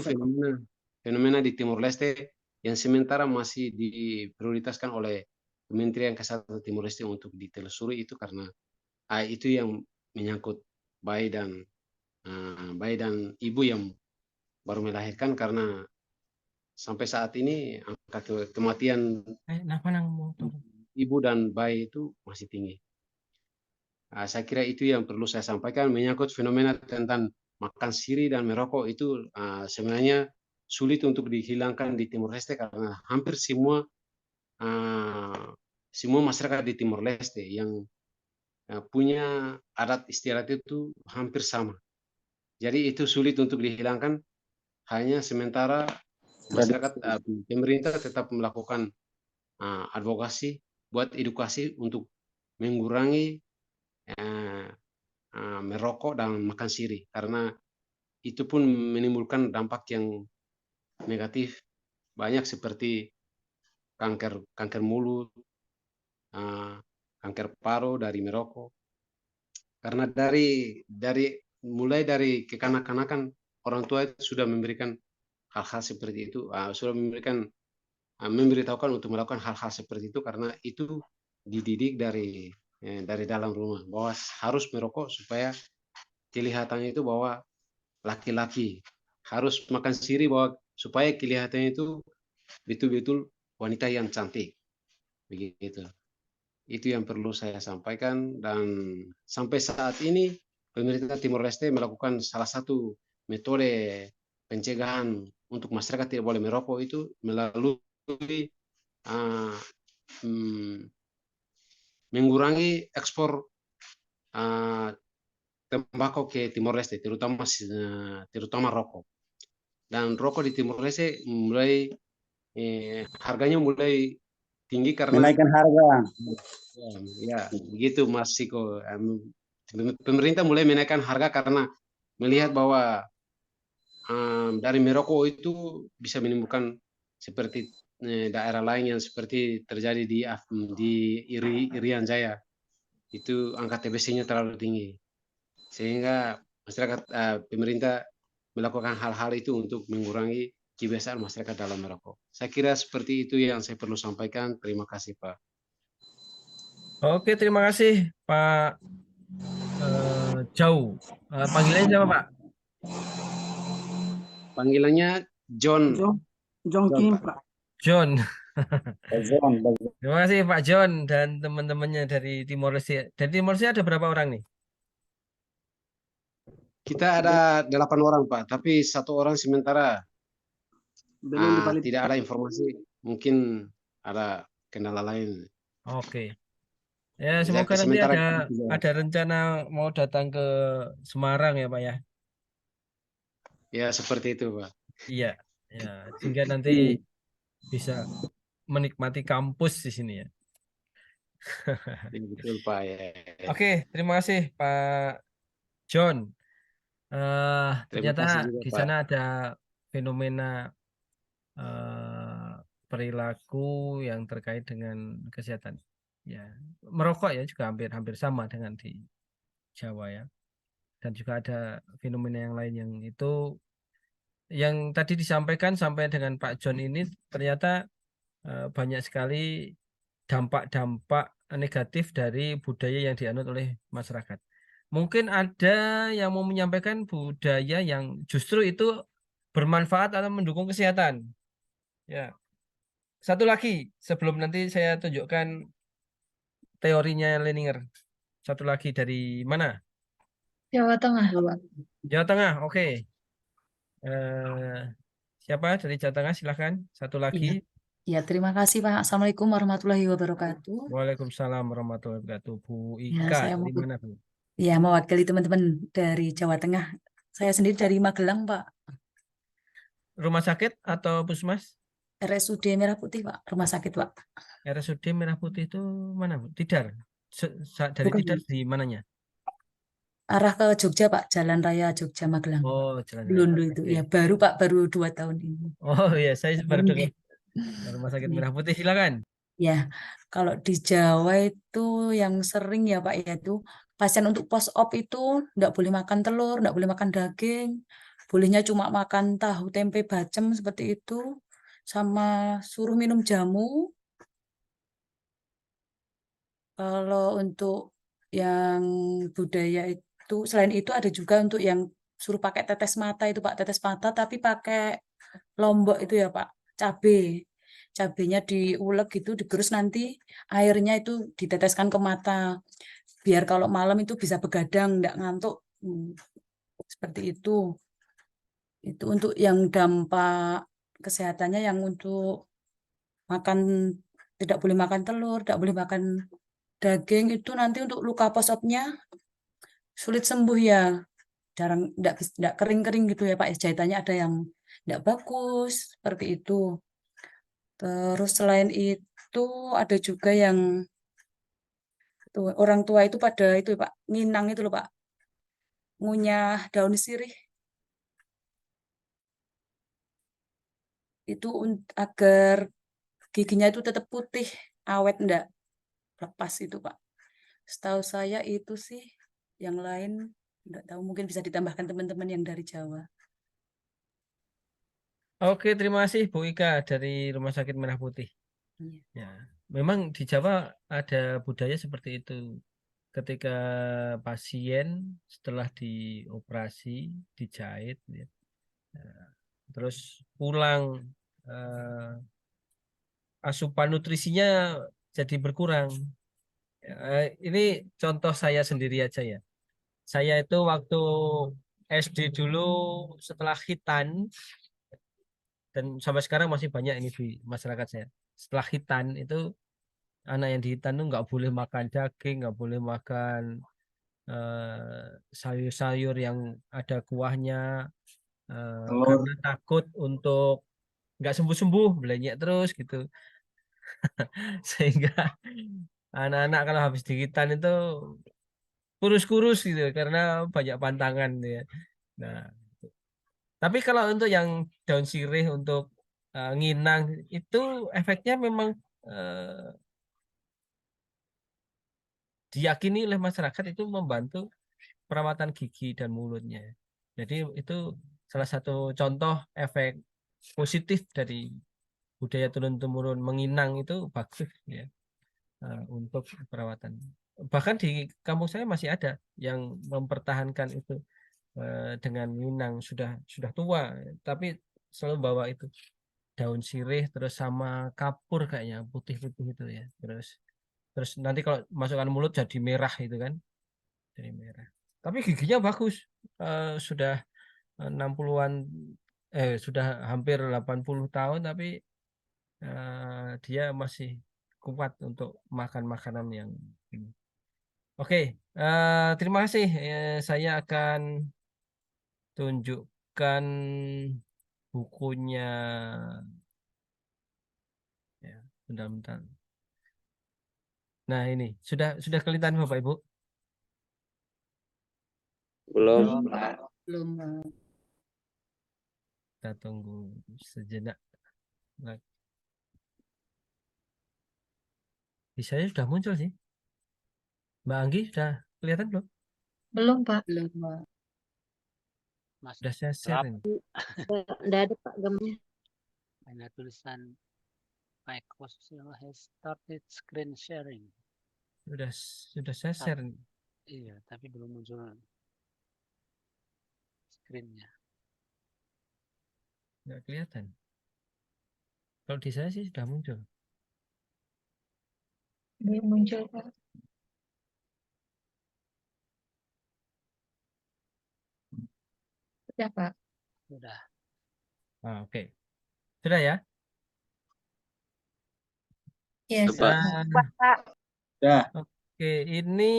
fenomena di Timor Leste yang sementara masih diprioritaskan oleh Kementerian Kesehatan Timor Leste untuk ditelusuri, itu karena itu yang menyangkut bayi dan ibu yang baru melahirkan, karena sampai saat ini angka kematian ibu dan bayi itu masih tinggi. Saya kira itu yang perlu saya sampaikan menyangkut fenomena tentang makan siri dan merokok. Itu sebenarnya sulit untuk dihilangkan di Timor Leste karena hampir semua masyarakat di Timor Leste yang punya adat istiadat itu hampir sama. Jadi itu sulit untuk dihilangkan, hanya sementara masyarakat pemerintah tetap melakukan advokasi buat edukasi untuk mengurangi merokok dan makan siri, karena itu pun menimbulkan dampak yang negatif banyak seperti kanker mulut, kanker paru dari merokok. Karena mulai dari kekanak-kanakan orang tua itu sudah memberikan hal-hal seperti itu, sudah memberikan memberitahukan untuk melakukan hal-hal seperti itu karena itu dididik dari dalam rumah bahwa harus merokok supaya kelihatannya itu bahwa laki-laki harus makan sirih bahwa supaya kelihatannya itu betul-betul wanita yang cantik begitu. Itu yang perlu saya sampaikan dan sampai saat ini pemerintah Timor Leste melakukan salah satu metode pencegahan untuk masyarakat tidak boleh merokok itu melalui mengurangi ekspor tembakau ke Timor Leste, terutama rokok. Dan rokok di Timor Leste mulai harganya mulai tinggi karena Menaikkan harga. ya begitu Mas Siko. Pemerintah mulai menaikkan harga karena melihat bahwa dari merokok itu bisa menimbulkan seperti daerah lain yang seperti terjadi di Irian Jaya. Itu angka TBC-nya terlalu tinggi. Sehingga masyarakat pemerintah melakukan hal-hal itu untuk mengurangi kebiasaan masyarakat dalam merokok. Saya kira seperti itu yang saya perlu sampaikan. Terima kasih, Pak. Oke, terima kasih Pak Jau. Panggilannya siapa Pak? Panggilannya John. John Kim, Pak. John. John. Terima kasih Pak John dan teman-temannya dari Timor Leste. Dari Timor Leste ada berapa orang nih? Kita ada 8 orang, Pak. Tapi 1 orang sementara tidak ada informasi. Mungkin ada kendala lain. Oke. Ya, semoga nanti ada rencana mau datang ke Semarang ya Pak ya. Ya, seperti itu, Pak. Iya, ya, sehingga nanti bisa menikmati kampus di sini ya. Betul, Pak. Ya. Oke, terima kasih Pak John. Ternyata juga, di Pak. sana ada fenomena perilaku yang terkait dengan kesehatan. Ya, merokok ya juga hampir sama dengan di Jawa ya. Dan juga ada fenomena yang lain yang itu yang tadi disampaikan sampai dengan Pak John ini ternyata banyak sekali dampak-dampak negatif dari budaya yang dianut oleh masyarakat. Mungkin ada yang mau menyampaikan budaya yang justru itu bermanfaat atau mendukung kesehatan. Ya. Satu lagi sebelum nanti saya tunjukkan teorinya Leninger. Satu lagi dari mana? Jawa Tengah. Jawa Tengah. Oke. Siapa dari Jawa Tengah? Silahkan. Satu lagi. Ya, terima kasih Pak. Assalamualaikum warahmatullahi wabarakatuh. Waalaikumsalam warahmatullahi wabarakatuh. Bu Ya, Ika, saya dari mana Bu? Ya, mewakili teman-teman dari Jawa Tengah. Saya sendiri dari Magelang, Pak. Rumah sakit atau puskesmas? RSUD Merah Putih, Pak. Rumah sakit, Pak. RSUD Merah Putih itu mana Bu? Tidar. Dari Bukan. Tidar di mananya? Arah ke Jogja, Pak. Jalan Raya Jogja Magelang. Oh, Jalan Raya. Belundu itu. Oke. Ya, baru Pak, baru 2 tahun ini. Oh iya, saya baru dengar. Ini. Rumah sakit Merah Putih, silakan. Ya, kalau di Jawa itu yang sering ya Pak, yaitu pasien untuk post-op itu enggak boleh makan telur, enggak boleh makan daging, bolehnya cuma makan tahu tempe bacem seperti itu, sama suruh minum jamu. Kalau untuk yang budaya itu, selain itu ada juga untuk yang suruh pakai tetes mata itu Pak, tetes mata tapi pakai lombok itu ya Pak, cabai. Cabenya diulek gitu, digerus nanti airnya itu diteteskan ke mata. Biar kalau malam itu bisa begadang, enggak ngantuk. Seperti itu. Itu untuk yang dampak kesehatannya yang untuk makan, tidak boleh makan telur, tidak boleh makan daging, itu nanti untuk luka posopnya sulit sembuh ya. Jarang, enggak kering-kering gitu ya Pak. Jahitannya ada yang enggak bagus, seperti itu. Terus selain itu ada juga yang orang tua itu pada itu Pak, nginang itu loh Pak, ngunyah daun sirih. Itu agar giginya itu tetap putih, awet enggak lepas itu Pak. Setahu saya itu sih, yang lain enggak tahu, mungkin bisa ditambahkan teman-teman yang dari Jawa. Oke, terima kasih Bu Ika dari Rumah Sakit Merah Putih. Iya. Ya, memang di Jawa ada budaya seperti itu. Ketika pasien setelah dioperasi, dijahit, ya, terus pulang, asupan nutrisinya jadi berkurang. Ini contoh saya sendiri aja ya. Saya itu waktu SD dulu setelah hitan, dan sampai sekarang masih banyak ini di masyarakat saya. Setelah hitan itu anak yang di hitan itu nggak boleh makan daging, nggak boleh makan sayur-sayur yang ada kuahnya, Telur. karena takut untuk nggak sembuh-sembuh, belenyek terus gitu. Sehingga anak-anak kalau habis di hitan itu kurus-kurus gitu karena banyak pantangan ya. Nah, tapi kalau untuk yang daun sirih untuk nginang itu efeknya memang eh, diyakini oleh masyarakat itu membantu perawatan gigi dan mulutnya. Jadi itu salah satu contoh efek positif dari budaya turun-temurun menginang itu bagus ya, untuk perawatan. Bahkan di kampung saya masih ada yang mempertahankan itu dengan minang sudah tua, tapi selalu bawa itu daun sirih terus sama kapur kayaknya putih-putih itu ya. Terus nanti kalau masukkan mulut jadi merah itu kan, jadi merah. Tapi giginya bagus. Sudah 60-an, sudah hampir 80 tahun tapi dia masih kuat untuk makan makanan yang ini. Oke, terima kasih. Saya akan tunjukkan bukunya. Ya, bentar-bentar. Nah, ini sudah kelihatan Bapak Ibu? Belum. Belum. Kita tunggu sejenak. Nah, di saya sudah muncul sih. Mbak Anggi sudah kelihatan belum? Belum, Pak. Belum, Pak. Mas, Sudah saya share ini. Nggak ada Pak gambarnya. ada tulisan Microsoft has started screen sharing. Sudah saya share ini. Iya, tapi belum muncul screen-nya. Nggak kelihatan. Kalau di saya sih sudah muncul. Belum muncul, Pak. Sudah, Pak. Sudah. Oke. Sudah ya? Yes, Pak. Pak. Ya. Oke, ini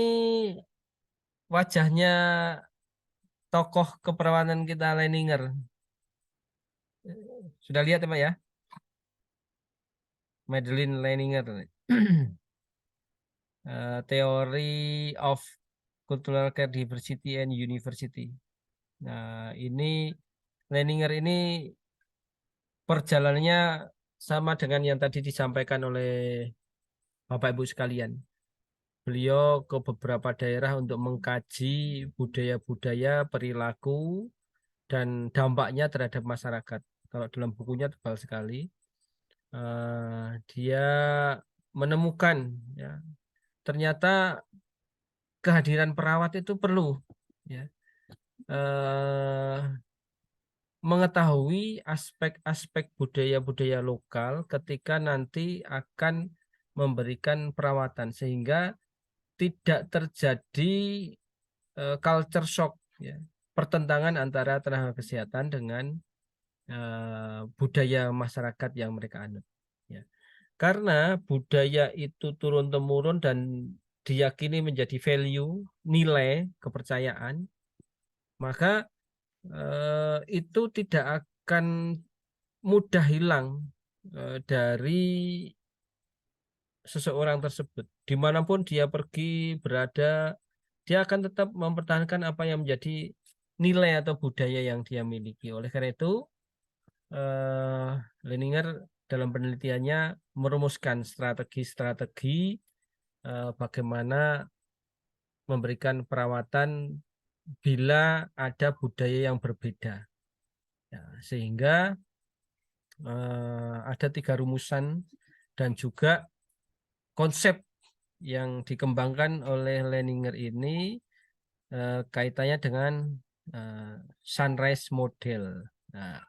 wajahnya tokoh keperawanan kita Leninger. Sudah lihat ya Pak ya? Madeline Leninger. Theory of Cultural Care Diversity and University. Nah, ini Leninger ini perjalanannya sama dengan yang tadi disampaikan oleh Bapak Ibu sekalian. Beliau ke beberapa daerah untuk mengkaji budaya-budaya, perilaku, dan dampaknya terhadap masyarakat. Kalau dalam bukunya tebal sekali, dia menemukan ya, ternyata kehadiran perawat itu perlu ya, mengetahui aspek-aspek budaya-budaya lokal ketika nanti akan memberikan perawatan sehingga tidak terjadi culture shock ya, pertentangan antara tenaga kesehatan dengan budaya masyarakat yang mereka anut ya. Karena budaya itu turun-temurun dan diyakini menjadi value, nilai, kepercayaan, maka itu tidak akan mudah hilang dari seseorang tersebut. Dimanapun dia pergi, berada, dia akan tetap mempertahankan apa yang menjadi nilai atau budaya yang dia miliki. Oleh karena itu, Leninger dalam penelitiannya merumuskan strategi-strategi bagaimana memberikan perawatan bila ada budaya yang berbeda. Ya, sehingga ada 3 rumusan dan juga konsep yang dikembangkan oleh Leninger ini kaitannya dengan sunrise model. Nah,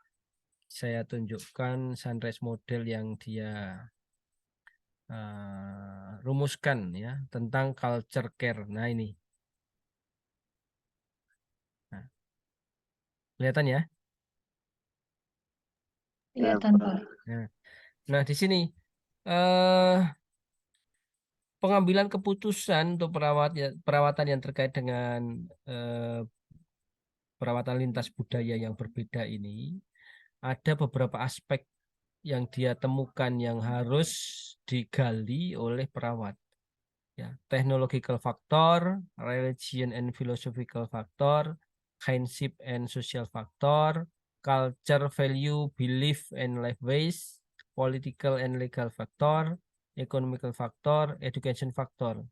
saya tunjukkan sunrise model yang dia rumuskan ya tentang culture care. Nah ini, nah, kelihatan ya? Kelihatan Pak. Nah di sini pengambilan keputusan untuk perawatan yang terkait dengan perawatan lintas budaya yang berbeda ini, ada beberapa aspek yang dia temukan yang harus digali oleh perawat. Ya, technological factor, religion and philosophical factor, kinship and social factor, culture, value, belief and life ways, political and legal factor, economical factor, education factor.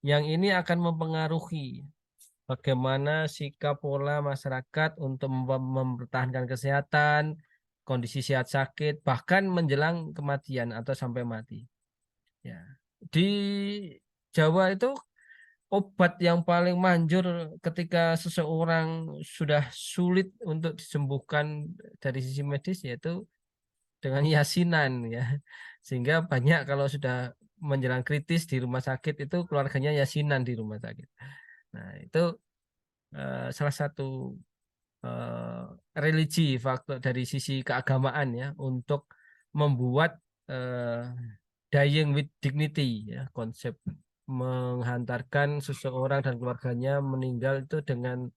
Yang ini akan mempengaruhi bagaimana sikap pola masyarakat untuk mempertahankan kesehatan, kondisi sehat sakit, bahkan menjelang kematian atau sampai mati. Ya. Di Jawa itu obat yang paling manjur ketika seseorang sudah sulit untuk disembuhkan dari sisi medis yaitu dengan yasinan ya. Sehingga banyak kalau sudah menjelang kritis di rumah sakit itu keluarganya yasinan di rumah sakit. Nah, itu salah satu religi faktor dari sisi keagamaan ya untuk membuat dying with dignity ya, konsep menghantarkan seseorang dan keluarganya meninggal itu dengan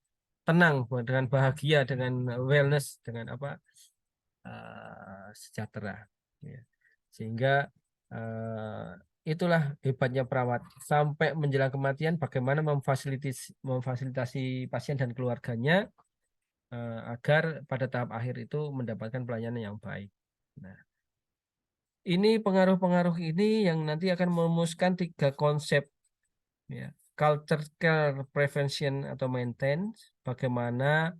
tenang, dengan bahagia, dengan wellness, dengan apa sejahtera ya. Sehingga itulah hebatnya perawat sampai menjelang kematian bagaimana memfasilitasi pasien dan keluarganya agar pada tahap akhir itu mendapatkan pelayanan yang baik. Nah, ini pengaruh-pengaruh ini yang nanti akan merumuskan 3 konsep ya. Culture care prevention atau maintenance, bagaimana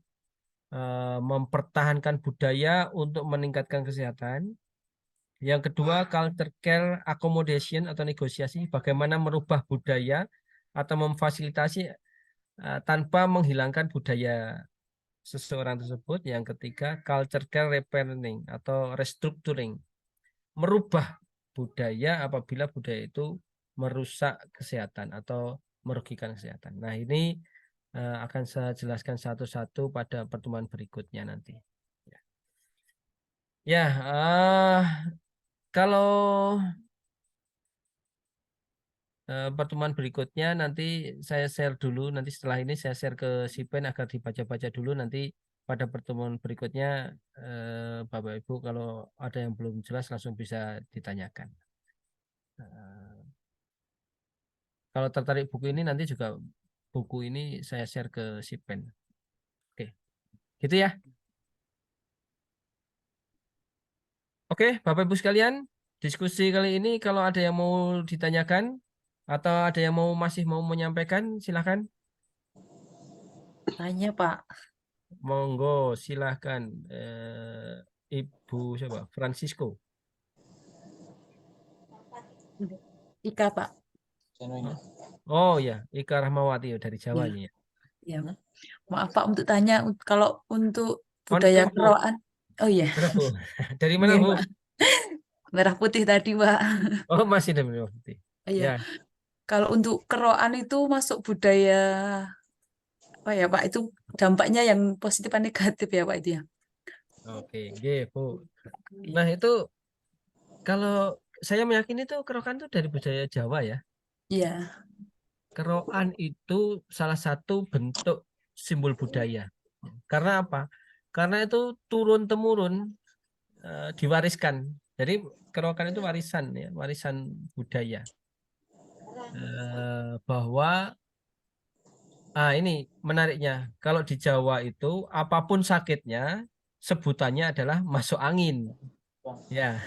mempertahankan budaya untuk meningkatkan kesehatan. Yang kedua, culture care accommodation atau negosiasi, bagaimana merubah budaya atau memfasilitasi tanpa menghilangkan budaya seseorang tersebut. Yang ketiga, culture care repairing atau restructuring, merubah budaya apabila budaya itu merusak kesehatan atau merugikan kesehatan. Nah, ini akan saya jelaskan satu-satu pada pertemuan berikutnya nanti. Ya, kalau pertemuan berikutnya nanti saya share dulu, nanti setelah ini saya share ke Sipen agar dibaca-baca dulu, nanti pada pertemuan berikutnya Bapak Ibu kalau ada yang belum jelas langsung bisa ditanyakan. Kalau tertarik buku ini nanti juga buku ini saya share ke Sipen. Oke, gitu ya. Oke, Bapak Ibu sekalian, diskusi kali ini kalau ada yang mau ditanyakan atau ada yang masih mau menyampaikan, silakan. Tanya Pak. Monggo, silahkan. Ibu siapa? Francisco. Ika Pak. Oh ya, Ika Rahmawati dari Jawa Ya. nih. Ya, maaf Pak untuk tanya kalau untuk budaya keroan. Oh iya. Bu. Dari mana Iya, Bu? Pak. Merah putih tadi Pak. Oh masih dari merah putih. Iya. Ya. Kalau untuk keroan itu masuk budaya apa ya Pak? Itu dampaknya yang positif dan negatif ya Pak itu ya. Oke, Bu. Nah itu kalau saya meyakini itu kerokan itu dari budaya Jawa ya. Iya. Kerokan itu salah satu bentuk simbol budaya. Karena apa? Karena itu turun-temurun diwariskan. Jadi kerokan itu warisan ya, warisan budaya. Bahwa ini menariknya. Kalau di Jawa itu apapun sakitnya sebutannya adalah masuk angin. Ya.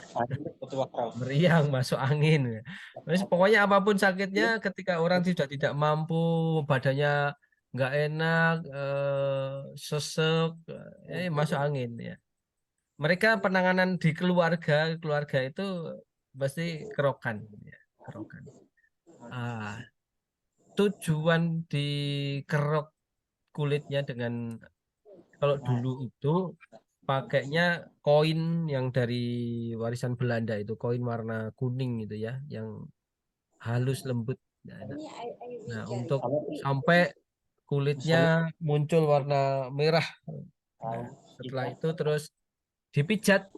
Meriang, masuk angin. Terus pokoknya apapun sakitnya ketika orang sudah tidak mampu, badannya nggak enak, sesek, masuk angin ya. mereka penanganan di keluarga itu pasti kerokan, ya, kerokan. Tujuan dikerok kulitnya dengan, kalau dulu itu pakainya koin yang dari warisan Belanda, itu koin warna kuning itu ya, yang halus lembut. Nah, untuk sampai kulitnya muncul warna merah. Nah, setelah itu terus dipijat,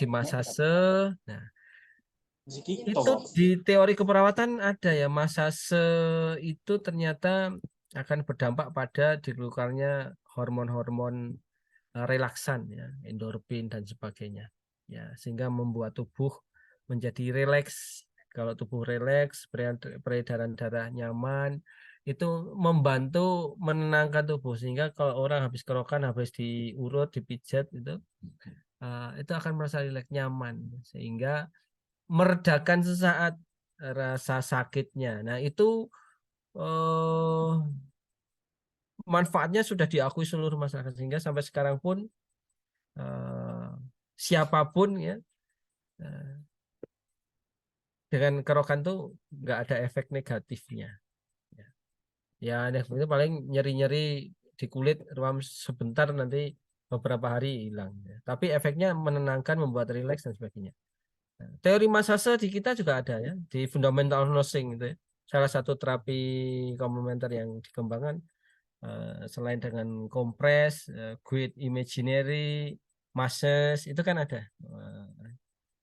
dimasase. Nah, itu di teori keperawatan ada ya, masase itu ternyata akan berdampak pada dikeluarkannya hormon-hormon relaksan ya, endorfin dan sebagainya. Ya, sehingga membuat tubuh menjadi rileks. Kalau tubuh rileks, peredaran darah nyaman, itu membantu menenangkan tubuh, sehingga kalau orang habis kerokan, habis diurut, dipijat itu akan merasa rileks, nyaman, sehingga meredakan sesaat rasa sakitnya. Nah, itu manfaatnya sudah diakui seluruh masyarakat, sehingga sampai sekarang pun siapapun ya dengan kerokan tuh nggak ada efek negatifnya. Ya, efeknya paling nyeri-nyeri di kulit, ruam sebentar, nanti beberapa hari hilang. Tapi efeknya menenangkan, membuat rileks dan sebagainya. Teori masase di kita juga ada ya, di fundamental nursing itu ya. Salah satu terapi komplementer yang dikembangkan selain dengan kompres, guide imaginary, massage, itu kan ada.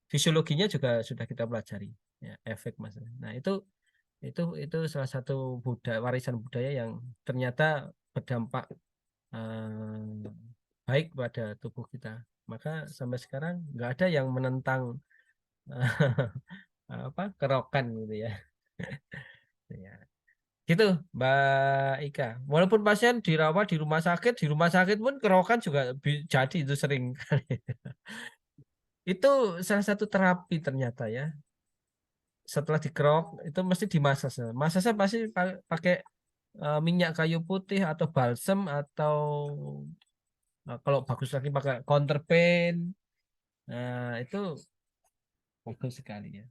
Fisiologinya juga sudah kita pelajari ya, efek massage. Nah, itu salah satu warisan budaya yang ternyata berdampak baik pada tubuh kita. Maka sampai sekarang nggak ada yang menentang kerokan gitu ya. Ya. Gitu, Mbak Ika. Walaupun pasien dirawat di rumah sakit pun kerokan juga jadi, itu sering. Itu salah satu terapi ternyata ya. Setelah dikerok itu mesti dimasase. Masase pasti pakai minyak kayu putih atau balsem, atau kalau bagus lagi pakai counterpain. Nah, itu bagus sekali ya.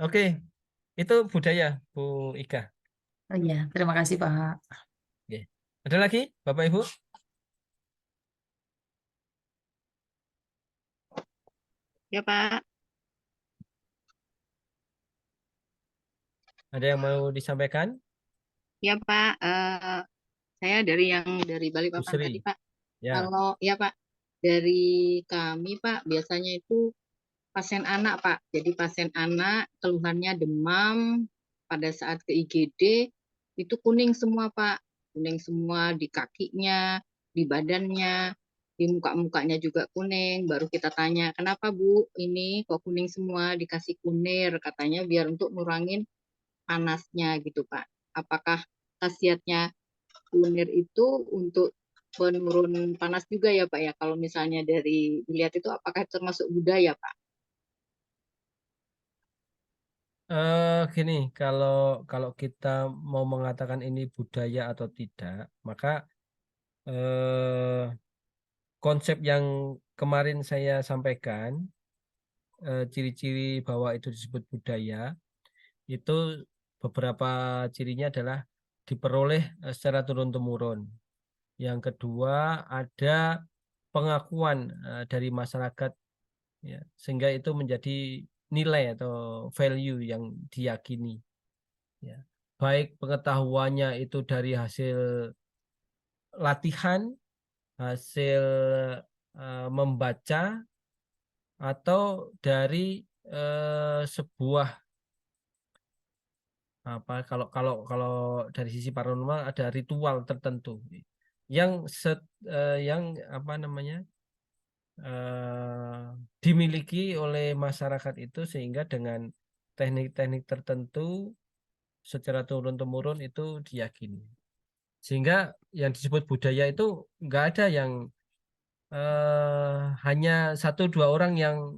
Oke, itu budaya, Bu Ika. Oh iya, terima kasih Pak. Oke. Ada lagi, Bapak Ibu? Ya, Pak. Ada yang mau disampaikan? Ya, Pak. Saya dari Balikpapan tadi, Pak. Ya. Kalau ya, Pak, dari kami, Pak, biasanya itu pasien anak, Pak. Jadi pasien anak keluhannya demam, pada saat ke IGD itu kuning semua, Pak. Kuning semua di kakinya, di badannya, di muka-mukanya juga kuning. Baru kita tanya, kenapa Bu, ini kok kuning semua? Dikasih kunir, katanya biar untuk ngurangin panasnya gitu, Pak. Apakah khasiatnya kunir itu untuk penurun panas juga ya, Pak ya? Kalau misalnya dari dilihat itu, apakah termasuk budaya, Pak? Gini, kalau kita mau mengatakan ini budaya atau tidak, maka konsep yang kemarin saya sampaikan, ciri-ciri bahwa itu disebut budaya, itu beberapa cirinya adalah diperoleh secara turun-temurun. Yang kedua, ada pengakuan dari masyarakat ya, sehingga itu menjadi nilai atau value yang diyakini ya. Baik pengetahuannya itu dari hasil latihan, hasil membaca, atau dari sebuah kalau kalau kalau dari sisi paranormal ada ritual tertentu yang yang dimiliki oleh masyarakat itu, sehingga dengan teknik-teknik tertentu secara turun-temurun itu diyakini. Sehingga yang disebut budaya itu nggak ada yang hanya satu dua orang yang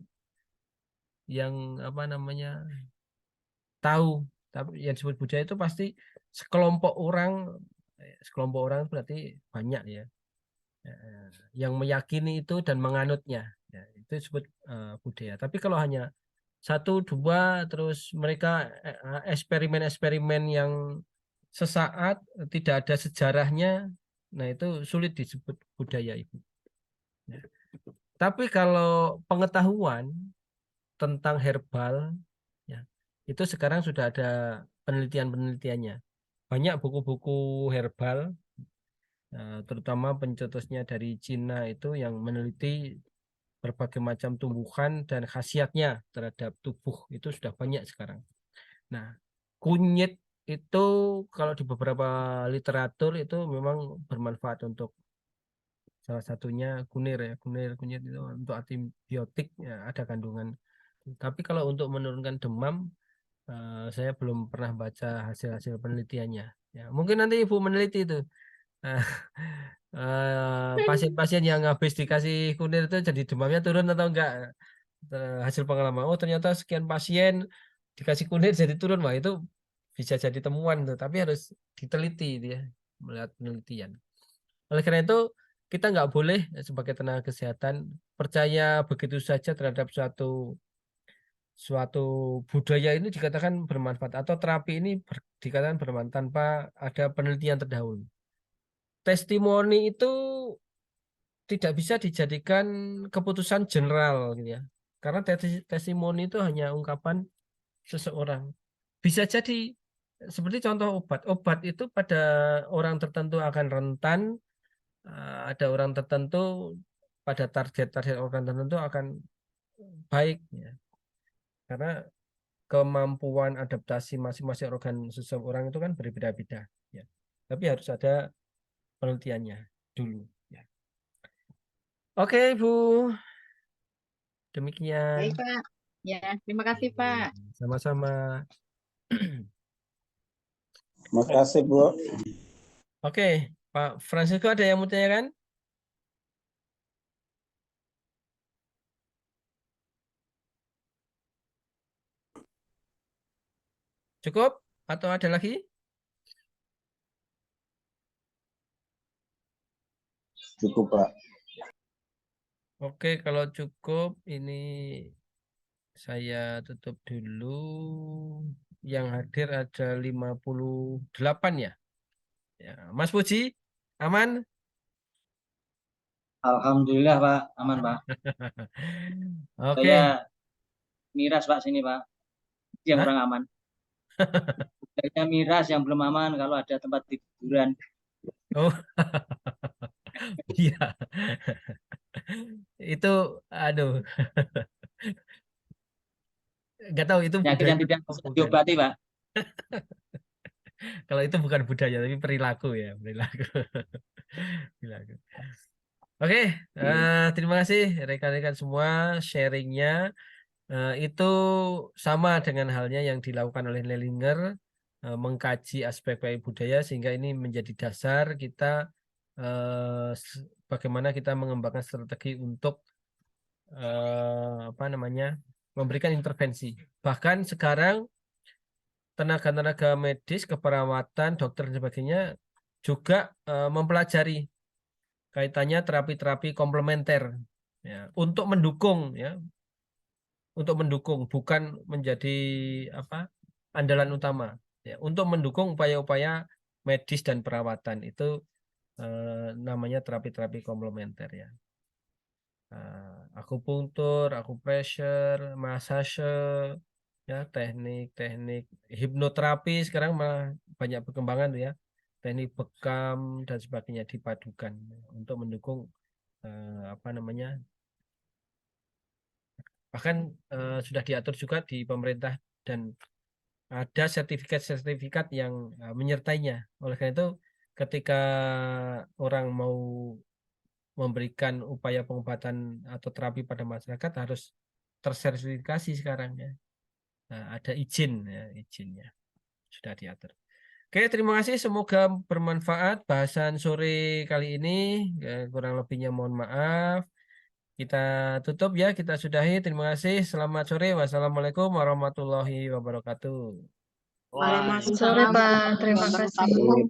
tahu, tapi yang disebut budaya itu pasti sekelompok orang berarti banyak ya. yang meyakini itu dan menganutnya. Ya, itu disebut budaya. Tapi kalau hanya satu dua terus mereka eksperimen-eksperimen yang sesaat tidak ada sejarahnya, nah itu sulit disebut budaya Ibu. Ya. Tapi kalau pengetahuan tentang herbal, ya, itu sekarang sudah ada penelitian-penelitiannya. Banyak buku-buku herbal, terutama pencetusnya dari Cina itu yang meneliti berbagai macam tumbuhan dan khasiatnya terhadap tubuh, itu sudah banyak sekarang. Nah, kunyit itu kalau di beberapa literatur itu memang bermanfaat untuk salah satunya kunir ya, kunyit itu untuk antibiotik ya, ada kandungan. Tapi kalau untuk menurunkan demam, saya belum pernah baca hasil-hasil penelitiannya. Ya, mungkin nanti Ibu meneliti itu. Pasien-pasien yang habis dikasih kunir itu jadi demamnya turun atau enggak. Hasil pengalaman, oh ternyata sekian pasien dikasih kunir jadi turun. Wah, itu bisa jadi temuan tuh, tapi harus diteliti dia, melihat penelitian. Oleh karena itu kita nggak boleh sebagai tenaga kesehatan percaya begitu saja terhadap suatu budaya ini dikatakan bermanfaat atau terapi ini dikatakan bermanfaat tanpa ada penelitian terdahulu. Testimoni itu tidak bisa dijadikan keputusan general gitu ya. Karena testimoni itu hanya ungkapan seseorang. Bisa jadi seperti contoh obat. Obat itu pada orang tertentu akan rentan, ada orang tertentu pada target-target organ tertentu akan baik ya. Karena kemampuan adaptasi masing-masing organ seseorang itu kan berbeda-beda ya. Tapi harus ada penelitiannya dulu ya. Oke, Bu. Demikian. Baik, Pak. Ya, terima kasih, Pak. Sama-sama. Terima kasih, Bu. Oke, Pak Francisco ada yang mau tanyakan? Cukup? Atau ada lagi? Cukup, Pak. Oke, kalau cukup ini saya tutup dulu. Yang hadir ada 58 ya. Ya, Mas Puji, aman? Alhamdulillah Pak, aman Pak. Oke. Saya miras Pak sini Pak, itu yang Hah? kurang aman. Saya miras yang belum aman kalau ada tempat tiduran. Oh, iya. Itu, aduh. Nggak tahu itu Penyakit budaya yang tidak atau bisa bukan. diobati Pak. Kalau itu bukan budaya, tapi perilaku ya, perilaku. Perilaku. Oke, terima kasih rekan-rekan semua sharingnya. Itu sama dengan halnya yang dilakukan oleh Lellinger, mengkaji aspek budaya sehingga ini menjadi dasar kita bagaimana kita mengembangkan strategi untuk memberikan intervensi. Bahkan sekarang tenaga-tenaga medis, keperawatan, dokter dan sebagainya juga mempelajari kaitannya terapi-terapi komplementer ya, untuk mendukung ya, bukan menjadi andalan utama ya, untuk mendukung upaya-upaya medis dan perawatan itu namanya terapi-terapi komplementer ya. Akupunktur, akupressure, massage ya, teknik-teknik hipnoterapi sekarang malah banyak perkembangan tuh ya, teknik bekam dan sebagainya dipadukan untuk mendukung bahkan sudah diatur juga di pemerintah dan ada sertifikat-sertifikat yang menyertainya. Oleh karena itu ketika orang mau memberikan upaya pengobatan atau terapi pada masyarakat harus tersertifikasi sekarang ya. Nah, ada izin ya, izinnya sudah diatur. Oke, terima kasih. Semoga bermanfaat bahasan sore kali ini. Kurang lebihnya mohon maaf. Kita tutup ya, kita sudahi. Terima kasih. Selamat sore. Wassalamualaikum warahmatullahi wabarakatuh. Sore Pak, terima kasih.